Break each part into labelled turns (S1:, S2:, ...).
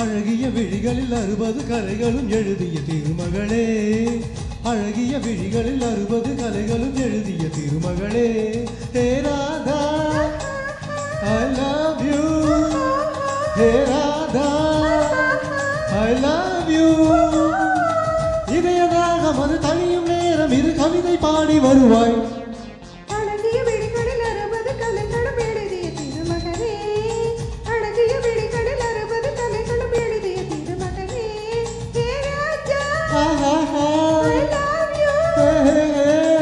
S1: அழகிய விழிகளில் 60 கலைகளும் எழுதிய திருமகளே அழகிய விழிகளில் 60 கலைகளும் எழுதிய திருமகளே ஹே Radha I love you hey Radha I love you இதயதாக மது தனியும் நேரம் இது கவிதை பாடி வருவாய்
S2: அழகிய விழிகளில் 60 கலைகளும் எழுதிய திருமகளே அழகிய விழிகளில் 60 கலைகளும் எழுதிய திருமகளே ஹே ராஜா I love you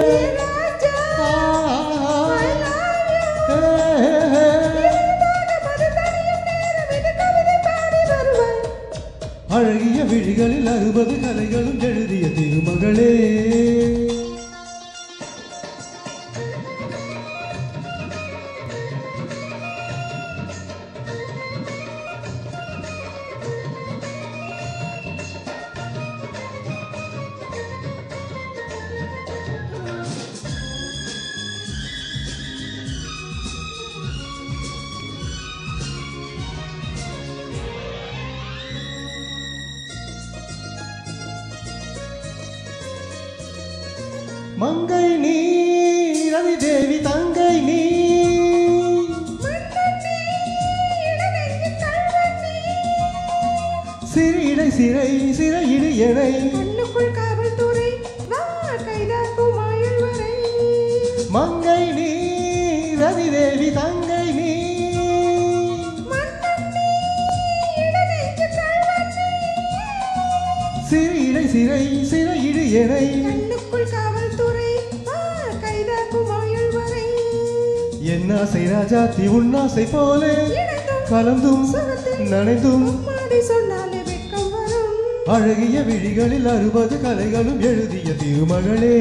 S2: hey Raja I love you இதயதாக மது தனியும் நேரம் இது கவிதை பாடி வருவாய்
S1: அழகிய விழிகளில் 60 கலைகளும் எழுதிய திருமகளே மங்கை நீ ரவி தேவி தங்கை நீ சிறிடை சிறை சிறையிடு எனை
S2: கண்ணுக்குள் காவல்துறை வா கைதாக்கும் ஆயுள் வரை
S1: மங்கை நீ ரவி தேவி தங்கை நீ சிறிடை சிறை சிறையிடு எனை
S2: கண்ணுக்குள் காவல்துறை வா கைதாக்கும் ஆயுள் வரை
S1: என் ஆசை ராஜாத்தி உன்னாசை போல கலந்தும் நனைந்தும்
S2: சொன்னாலே வெட்கம் வரும்
S1: அழகிய விழிகளில் 60 கலைகளும் எழுதிய திருமகளே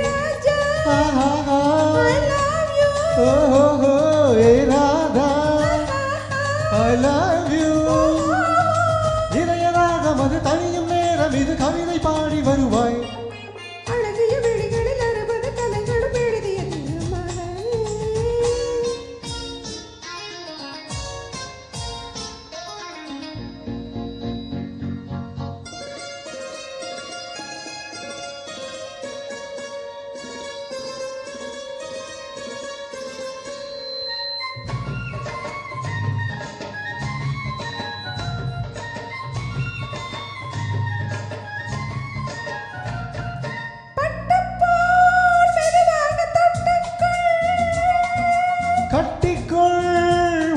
S2: ராஜா
S1: I
S2: love you
S1: ஓஹோ ஏ ராதா I love you இதயதாக மது தனியும் நேரம் இது கவிதை பாடி வருவாய்
S2: அழகிய விழிகளில் 60 கலைகளும் எழுதிய திருமகளே
S1: கட்டிக்கொள்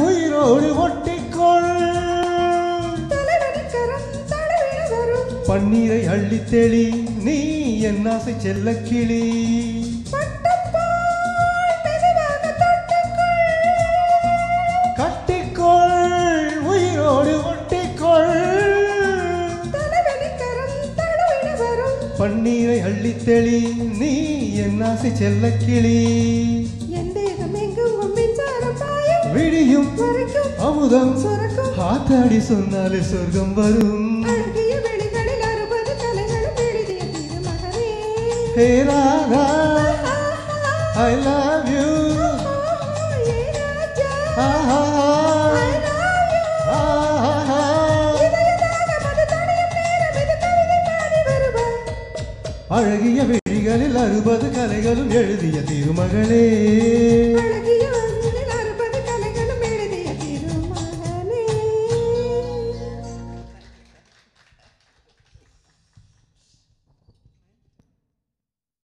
S1: உயிரோடு ஒட்டிக்கொள்
S2: தலைவனிக்கரம் தடவிட வரும்
S1: பன்னீரை அள்ளித் தெளி நீ என் ஆசை செல்ல கிளி கட்டிக்கொள் உயிரோடு ஒட்டிக்கொள்
S2: தலைவனிக்கரம் தடவிட வரும்
S1: பன்னீரை அள்ளித் தெளி நீ என் ஆசை செல்ல கிளி
S2: என் தேகம் எங்கும் மின்சாரம் பாயும்
S1: விடியும்
S2: வரைக்கும்
S1: அமுதம்
S2: சுரக்கும்
S1: ஆத்தாடி சொன்னாலே சொர்க்கம் வரும்
S2: அழகிய விழிகளில் 60 கலைகளும் எழுதிய திருமகளே
S1: ஹே Radha I love you
S2: A Raja
S1: Aha
S2: I love you
S1: ஆஹா
S2: இதயதாக மது தனியும் நேரம் இது கவிதை பாடி வருவாய்
S1: அழகிய விழிகளில் 60 கலைகளும் எழுதிய திருமகளே
S2: அழகிய